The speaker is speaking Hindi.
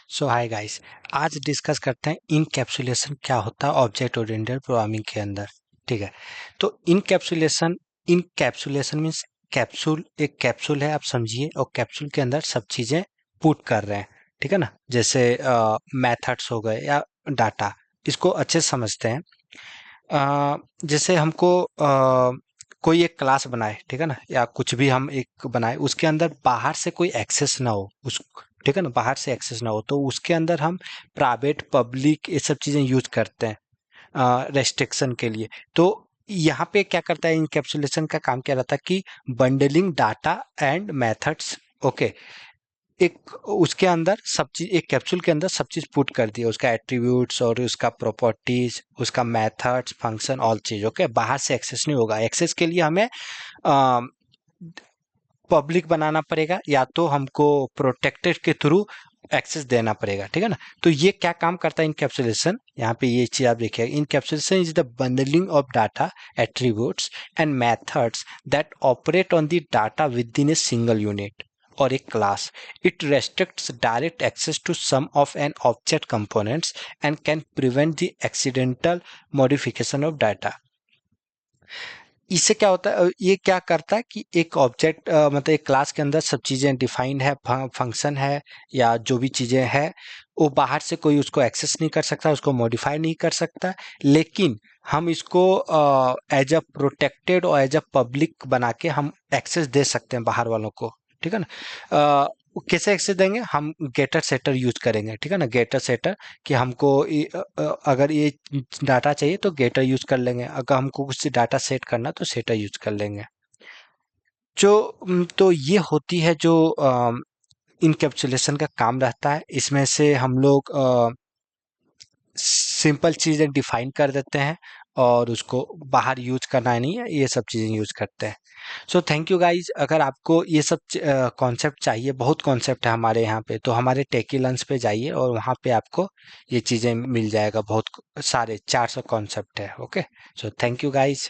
सो हाय गाइस, आज डिस्कस करते हैं इनकैप्सुलेशन क्या होता है ऑब्जेक्ट ओरिएंटेड प्रोग्रामिंग के अंदर। ठीक है, तो इनकैप्सुलेशन मीन्स कैप्सूल, एक कैप्सूल है आप समझिए, और कैप्सूल के अंदर सब चीज़ें पुट कर रहे हैं। ठीक है ना, जैसे मेथड्स हो गए या डाटा, इसको अच्छे से समझते हैं। जैसे हमको कोई एक क्लास बनाए, ठीक है ना, या कुछ भी हम एक बनाए, उसके अंदर बाहर से कोई एक्सेस ना हो उस, ठीक है ना, बाहर से एक्सेस ना हो, तो उसके अंदर हम प्राइवेट पब्लिक ये सब चीज़ें यूज करते हैं रेस्ट्रिक्शन के लिए। तो यहाँ पे क्या करता है, इनकैप्सुलेशन का काम क्या रहता है कि bundling data and methods. Okay, एक उसके अंदर सब चीज, एक कैप्सूल के अंदर सब चीज पुट कर दिया, उसका एट्रीब्यूट्स और उसका प्रॉपर्टीज, उसका मेथड्स, फंक्शन, ऑल चीज। ओके, बाहर से एक्सेस नहीं होगा। एक्सेस के लिए हमें पब्लिक बनाना पड़ेगा, या तो हमको प्रोटेक्टेड के थ्रू एक्सेस देना पड़ेगा। ठीक है ना, तो ये क्या काम करता है इनकैप्सुलेशन, यहाँ पे ये चीज आप देखिए, encapsulation is the bundling of data, attributes and methods that operate on the data with in a single unit और a class. It restricts direct access to some of an object components and can prevent the accidental modification of data. इससे क्या होता है, ये क्या करता है कि एक ऑब्जेक्ट मतलब एक क्लास के अंदर सब चीज़ें डिफाइंड है, फंक्शन है या जो भी चीज़ें हैं, वो बाहर से कोई उसको एक्सेस नहीं कर सकता, उसको मॉडिफाई नहीं कर सकता। लेकिन हम इसको एज अ प्रोटेक्टेड और एज अ पब्लिक बना के हम एक्सेस दे सकते हैं बाहर वालों को। ठीक है ना, कैसे एक्सेस देंगे, हम गेटर सेटर यूज करेंगे। ठीक है ना, गेटर सेटर कि हमको अगर ये डाटा चाहिए तो गेटर यूज कर लेंगे, अगर हमको कुछ डाटा सेट करना तो सेटर यूज कर लेंगे। जो तो ये होती है जो इनकैप्सुलेशन का काम रहता है। इसमें से हम लोग सिंपल चीज़ें डिफाइन कर देते हैं और उसको बाहर यूज करना नहीं है, ये सब चीज़ें यूज करते हैं। So thank you guys. अगर आपको ये सब कॉन्सेप्ट चाहिए, बहुत कॉन्सेप्ट है हमारे यहाँ पे, तो हमारे टेकी लंच पे जाइए और वहाँ पे आपको ये चीज़ें मिल जाएगा। बहुत सारे 400 कॉन्सेप्ट है। Okay, so thank you guys.